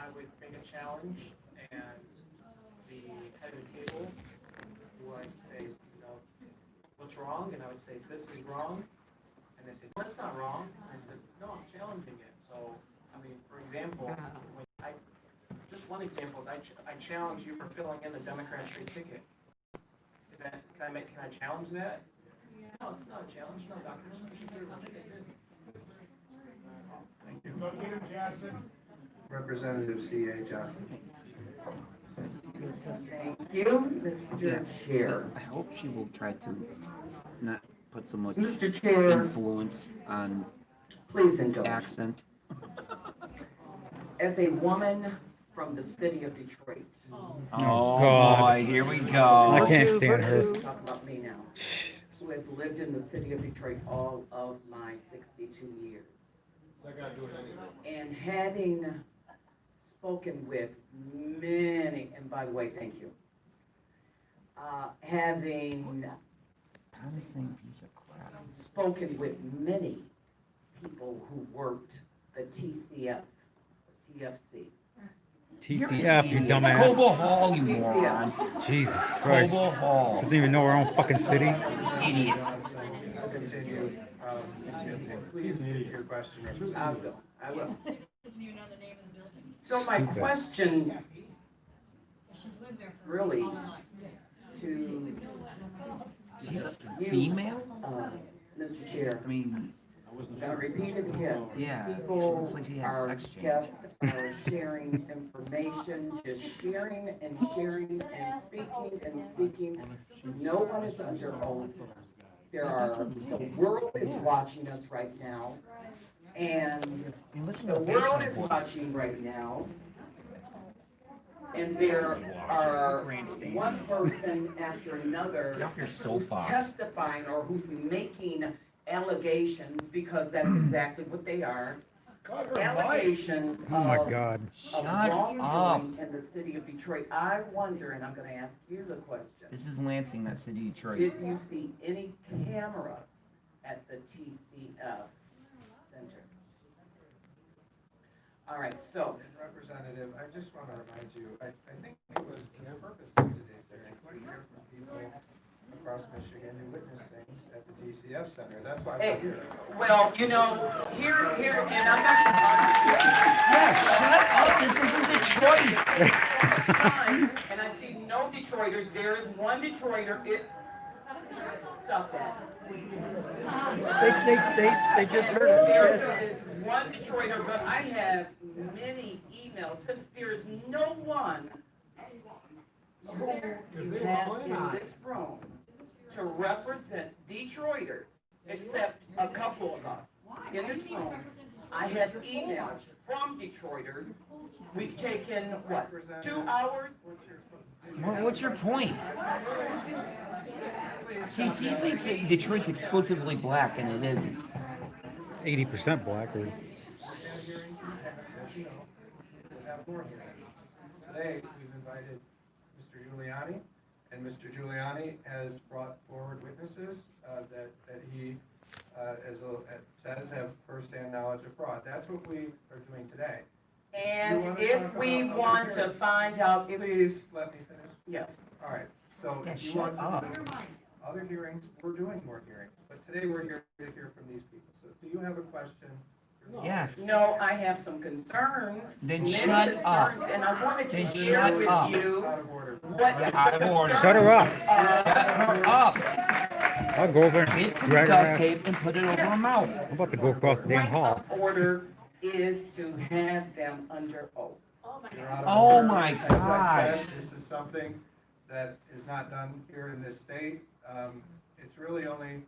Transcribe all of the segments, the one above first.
I would make a challenge, and the head of the table would say, you know, what's wrong? And I would say, this is wrong. And they say, well, it's not wrong. And I said, no, I'm challenging it. So, I mean, for example, just one example is I challenge you for filling in the Democrat Street ticket. Is that, can I challenge that? No, it's not a challenge. No, Dr. Thank you. Representative C.A. Johnson. Thank you, Mr. Chair. I hope she will try to not put so much Mr. Chair, influence on please indulge. accent. As a woman from the city of Detroit. Oh, God. boy, here we go. I can't stand her. Talk about me now. Who has lived in the city of Detroit all of my 62 years. And having spoken with many, and by the way, thank you. Having Promising piece of crap. spoken with many people who worked the TCF, TFC. TCF, you Cobo dumbass. Hall, you moron. Jesus Christ. Cobo Hall. Doesn't even know our own fucking city. Idiot. I'll continue. Please repeat your question. I will. Doesn't even know the name of the building. So my Stupid. question She's lived there for really all her life. to She's a you, female? Mr. Chair, I mean, I'm gonna repeat it again. yeah. She People, looks like she has our sex change. guests are sharing information, just sharing and sharing and speaking. No one is under oath. The world is watching us right now, and I mean, listen the to the world basement is voice. watching right now. And there are one person after another Get off your who's soapbox. testifying or who's making allegations, because that's exactly what they are. Allegations Oh my of God. of Shut up. wrongdoing in the city of Detroit. I wonder, and I'm gonna ask you the question, This is Lansing, that city, Detroit. did you see any cameras at the TCF Center? All right, so, Representative, I just want to remind you, I think it was the purpose of today's hearing, to hear from people across Michigan who witnessed things at the TCF Center. That's why hey, we're here. well, you know, here, and I'm not gonna Yeah, shut up. This isn't Detroit. time, and I see no Detroiters. There is one Detroiter. Stop that. They just heard us. There is one Detroiter, but I have many emails, since there is no one who you have in this room to represent Detroiters, except a couple of us in this room. I have emails from Detroiters. We've taken, what, 2 hours? What's your point? See, she thinks that Detroit's exclusively black, and it isn't. 80% black. Or... We'll have more hearings. Today, we've invited Mr. Giuliani, and Mr. Giuliani has brought forward witnesses that he says have firsthand knowledge of fraud. That's what we are doing today. And if we want to find out if, Please let me finish. yes. All right, so Yeah, if you shut want up. to do other hearings, we're doing more hearings. But today, we're here to hear from these people. So do you have a question? Yes. No, I have some concerns. Then many shut up. concerns, and I wanted Then to share shut with up. you Out of order. what the Out of order. Shut her up. Shut her up. I'll go over and Get some drag her duct ass. tape and put it over her mouth. I'm about to go across the damn point hall. of order is to have them under oath. You're out of Oh order. my As I gosh. said, this is something that is not done here in this state. It's really only.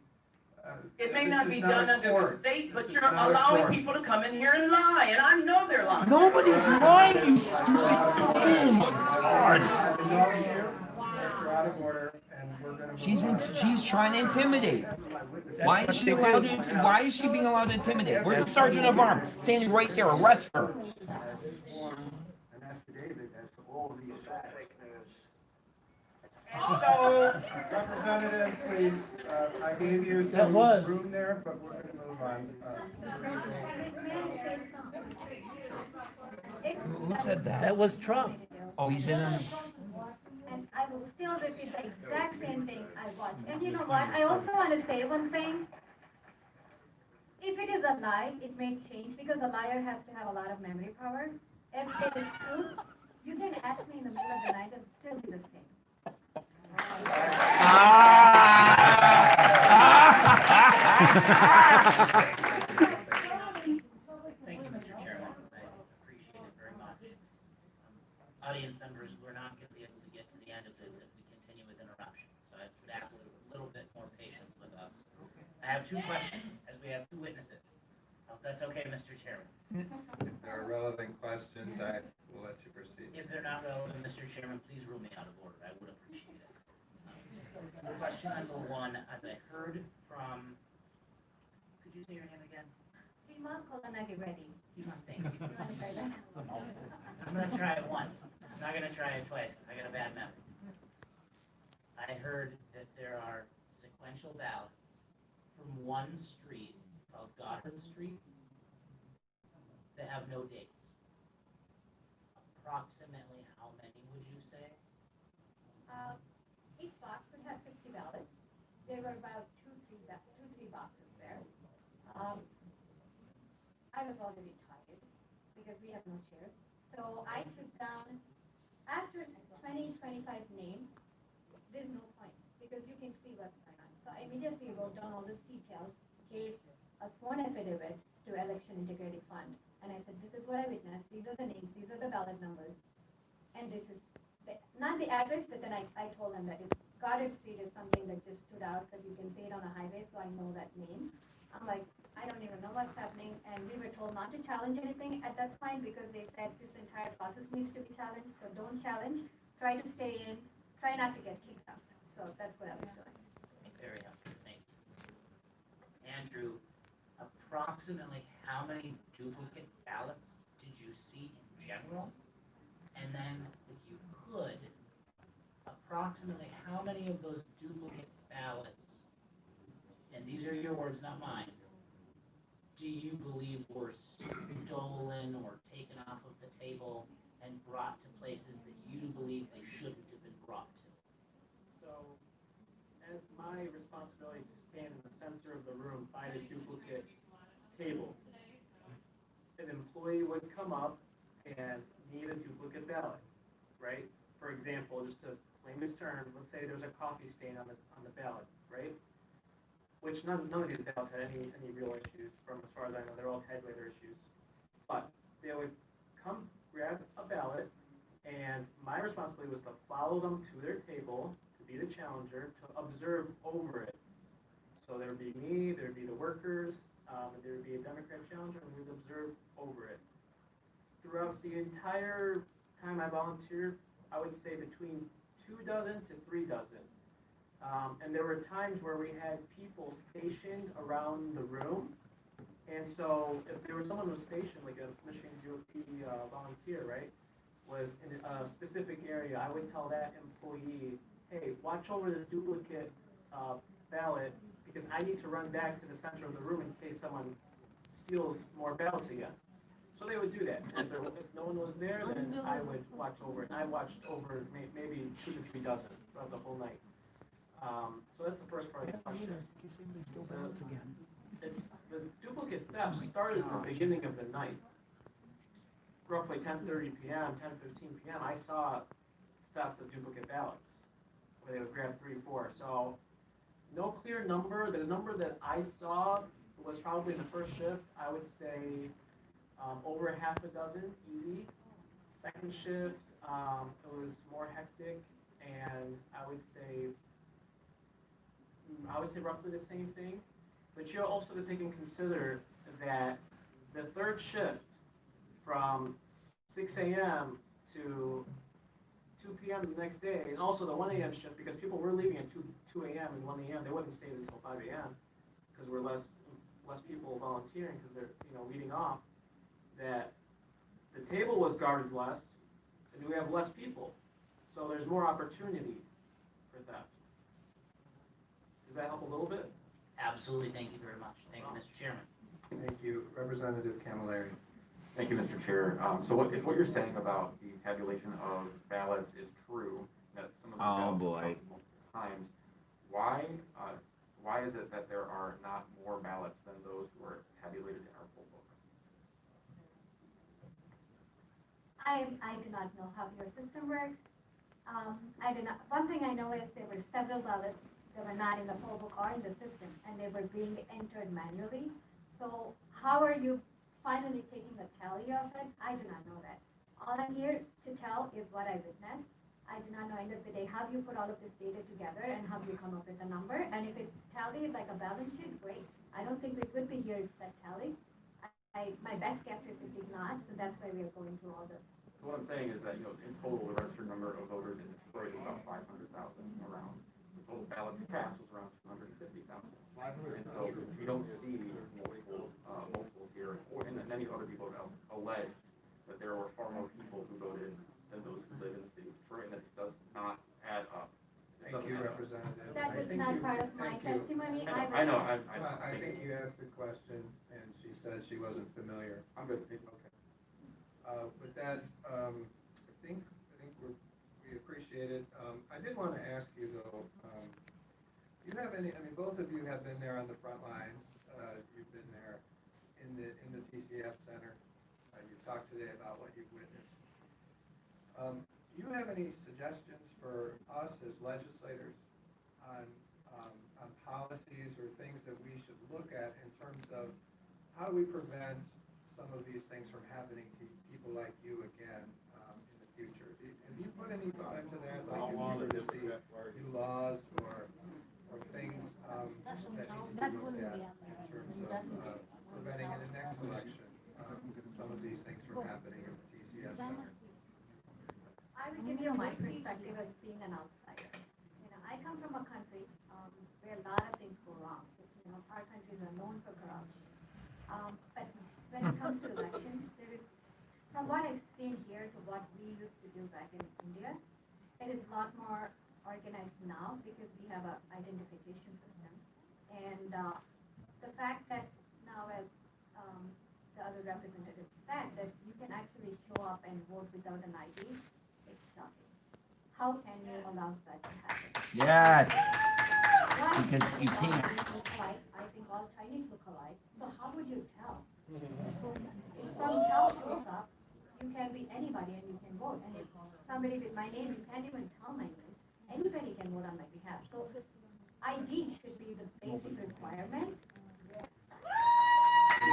It may this not is be not done a under the court. state, but This is you're not a allowing court. people to come in here and lie, and I know they're lying. Nobody's lying, you stupid. Oh my God. I've been knowing you, that you're out of order, and we're gonna move on. She's trying to intimidate. Why is she allowed to? Why is she being allowed to intimidate? Where's the sergeant of arms? Standing right there. Arrest her. Has sworn an affidavit as to all these facts. So, Representative, please, I gave you That some was. room there, but we're gonna move on. Who said That that? was Trump. Oh, he's in on. And I will still repeat the exact same thing I watched. And you know what? I also want to say one thing. If it is a lie, it may change because a liar has to have a lot of memory power. If it is true, you can ask me in the middle of the night and still be the same. Thank you, Mr. Chairman. I appreciate it very much. Audience members, we're not going to be able to get to the end of this if we continue with interruptions. So I would ask a little bit more patience with us. I have two questions, as we have two witnesses. If that's okay, Mr. Chairman. If there are relevant questions, I will let you proceed. If they're not relevant, Mr. Chairman, please rule me out of order. I would appreciate it. Question number one, as I heard from, could you say your name again? Prima Kolanagi ready. Thank you. You want to try that? I'm gonna try it once. I'm not gonna try it twice. I got a bad memory. I heard that there are sequential ballots from one street called Gotham Street that have no dates. Approximately how many would you say? Each box would have 50 ballots. There were about two, three boxes there. I was already tired because we have no chairs. So I took down, after 20, 25 names, there's no point because you can see what's going on. So I immediately wrote down all these details, gave a sworn affidavit to Election Integrity Fund. And I said, this is what I witnessed, these are the names, these are the ballot numbers. And this is, not the address, but then I told them that if Goddard Street is something that just stood out, because you can see it on a highway, so I know that name. I'm like, I don't even know what's happening, and we were told not to challenge anything at that point, because they said this entire process needs to be challenged, so don't challenge, try to stay in, try not to get kicked out. So that's what I was doing. Very helpful, thank you. Andrew, approximately how many duplicate ballots did you see in general? And then, if you could, approximately how many of those duplicate ballots, and these are your words, not mine, do you believe were stolen or taken off of the table and brought to places that you believe they shouldn't have been brought to? So, as my responsibility to stand in the center of the room by the duplicate table, an employee would come up and need a duplicate ballot, right? For example, just to claim his term, let's say there's a coffee stain on the ballot, right? Which none of these ballots had any real issues, from as far as I know, they're all tabulator issues. But they would come grab a ballot, and my responsibility was to follow them to their table, to be the challenger, to observe over it. So there would be me, there would be the workers, and there would be a Democrat challenger, and we would observe over it. Throughout the entire time I volunteered, I would say between 2 dozen to 3 dozen. And there were times where we had people stationed around the room. And so if there was someone who was stationed, like a Michigan GOP volunteer, right, was in a specific area, I would tell that employee, hey, watch over this duplicate ballot because I need to run back to the center of the room in case someone steals more ballots again. So they would do that. If no one was there, then I would watch over it. And I watched over maybe 2 to 3 dozen throughout the whole night. So that's the first part of the question. The duplicate theft started at the beginning of the night. Roughly 10:30 p.m., 10:15 p.m., I saw theft of duplicate ballots, where they would grab 3, 4. So no clear number. The number that I saw was probably in the first shift, I would say over half a dozen, easy. Second shift, it was more hectic, and I would say roughly the same thing. But you're also to take and consider that the third shift from 6 a.m. to 2 p.m. the next day, and also the 1 a.m. shift, because people were leaving at 2 a.m. and 1 a.m. They wouldn't stay until 5 a.m. because we're less people volunteering because they're weeding off. That the table was guarded less, and we have less people, so there's more opportunity for theft. Does that help a little bit? Absolutely, thank you very much. Thank you, Mr. Chairman. Thank you. Representative Camilleri. Thank you, Mr. Chair. So if what you're saying about the tabulation of ballots is true, that some of the Oh, ballots were boy. counted multiple times, why is it that there are not more ballots than those who are tabulated in our poll book? I do not know how your system works. I do not, one thing I know is there were several ballots that were not in the poll book or in the system, and they were being entered manually. So how are you finally taking a tally of it? I do not know that. All I'm here to tell is what I witnessed. I do not know, end of the day, how do you put all of this data together and how do you come up with a number? And if it's tallied like a balance sheet, great. I don't think we would be here if that tally. My best guess is it is not, so that's why we are going through all this. So what I'm saying is that, in total, the registered number of voters in Detroit is about 500,000 around. The total ballots cast was around 250,000. And so we don't see multiples here, and many other people have alleged that there were far more people who voted than those who live in the city of Detroit, and that does not add up. It Thank doesn't you, add up. Representative. That was not part of my testimony. I know, I think you asked a question, and she said she wasn't familiar. I'm good. Okay. With that, I think we appreciate it. I did want to ask you though, do you have any, both of you have been there on the front lines. You've been there in the TCF Center. You talked today about what you've witnessed. Do you have any suggestions for us as legislators on policies or things that we should look at in terms of how do we prevent some of these things from happening to people like you again in the future? Have you put any thought into that? Like if you were to see new laws or things that need to be looked at in terms of preventing in the next election some of these things from happening in the TCS Center? I will give you my perspective as being an outsider. I come from a country where a lot of things go wrong. Our countries are known for corruption. But when it comes to elections, there is, from what I've seen here to what we used to do back in India, it is a lot more organized now because we have an identification system. And the fact that now, as the other representative said, that you can actually show up and vote without an ID, it's shocking. How can you allow that to happen? Yes. Why? Because you All can't. Chinese look alike. I think all Chinese look alike. So how would you tell? If some child shows up, you can be anybody and you can vote. And if somebody with my name, you can't even tell my name. Anybody can vote on my behalf. So ID should be the basic requirement. We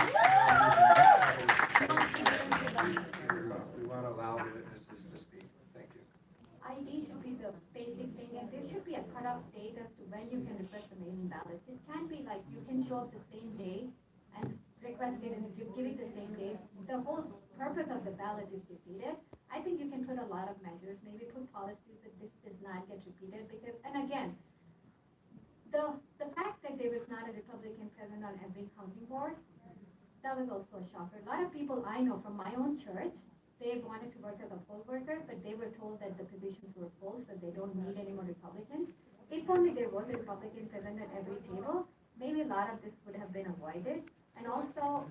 want to allow the witnesses to speak. Thank you. ID should be the basic thing, and there should be a cutoff date as to when you can request a mail-in ballot. It can't be like you can show up the same day and request it and give it the same day. The whole purpose of the ballot is defeated. I think you can put a lot of measures, maybe put policies that this does not get repeated because, and again, the fact that there was not a Republican present on every county board, that was also a shocker. A lot of people I know from my own church, they wanted to work as a poll worker, but they were told that the positions were full, so they don't need any more Republicans. If only there was a Republican present at every table, maybe a lot of this would have been avoided. And also,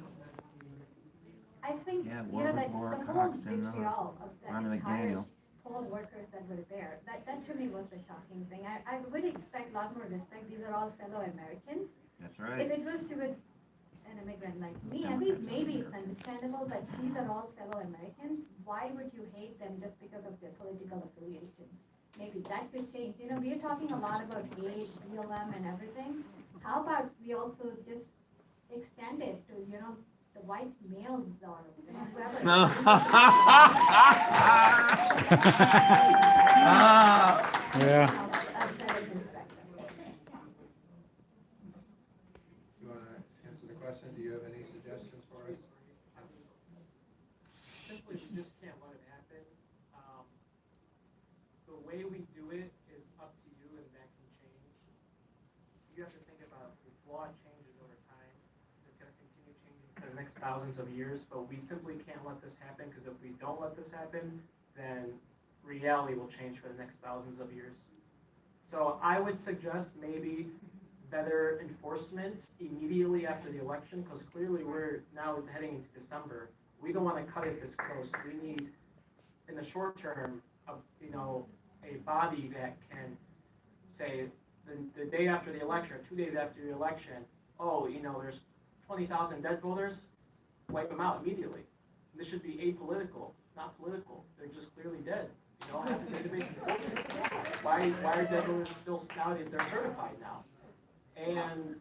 I think, Yeah, you know, what was that Laura the whole Cox and, vitriol of the Ronna entire McDaniel? poll workers that were there, that to me was the shocking thing. I would expect a lot more respect. These are all fellow Americans. That's If right. it was towards an immigrant like me, at least maybe it's understandable, but these are all fellow Americans. Why would you hate them just because of their political affiliation? Maybe that could change. You know, we're talking a lot about AIDS, BLM, and everything. How about we also just extend it to, you know, the white males or whoever. Yeah. You want to answer the question? Do you have any suggestions for us? Simply, you just can't let it happen. The way we do it is up to you, and that can change. You have to think about if law changes over time, it's going to continue changing for the next thousands of years, but we simply can't let this happen, because if we don't let this happen, then reality will change for the next thousands of years. So I would suggest maybe better enforcement immediately after the election, because clearly we're now heading into December. we don't wanna cut it this close. We need, in the short term, you know, a body that can say, the day after the election, or 2 days after the election, oh, you know, there's 20,000 dead voters, wipe them out immediately. This should be apolitical, not political. They're just clearly dead. You know, have the database enforced. Why are dead voters still nowadays? They're certified now. And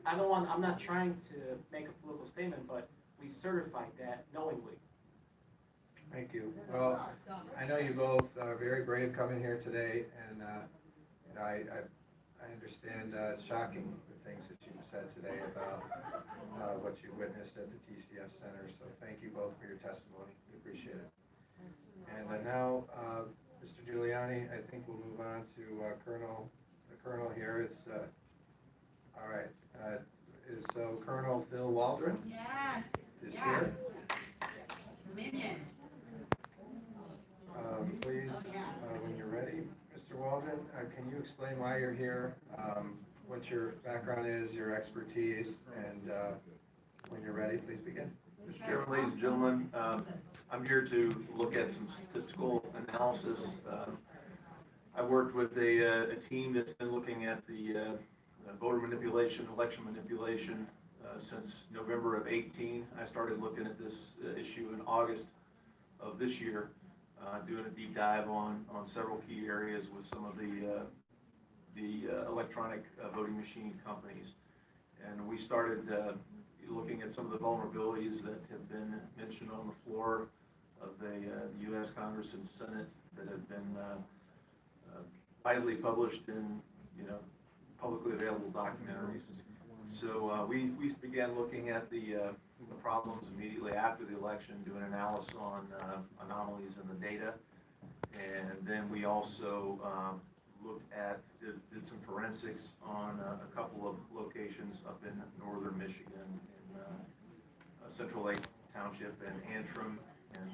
I'm not trying to make a political statement, but we certified that knowingly. Thank you. Well, I know you both are very brave coming here today, and you know, I understand it's shocking the things that you've said today about what you witnessed at the TCF Center. So thank you both for your testimony. We appreciate it. And now, Mr. Giuliani, I think we'll move on to the Colonel here. It's all right. So Colonel Phil Waldron Yes. is here. Minion. Please, when you're ready, Mr. Waldron, can you explain why you're here, what your background is, your expertise, and when you're ready, please begin. Mr. Chairman, ladies and gentlemen, I'm here to look at some statistical analysis. I worked with a team that's been looking at the voter manipulation, election manipulation since November of 18. I started looking at this issue in August of this year, doing a deep dive on several key areas with some of the electronic voting machine companies. And we started looking at some of the vulnerabilities that have been mentioned on the floor of the U.S. Congress and Senate that have been widely published in, publicly available documentaries. So we began looking at the problems immediately after the election, doing analysis on anomalies in the data. And then we also looked at, did some forensics on a couple of locations up in northern Michigan, in Central Lake Township and Antrim, and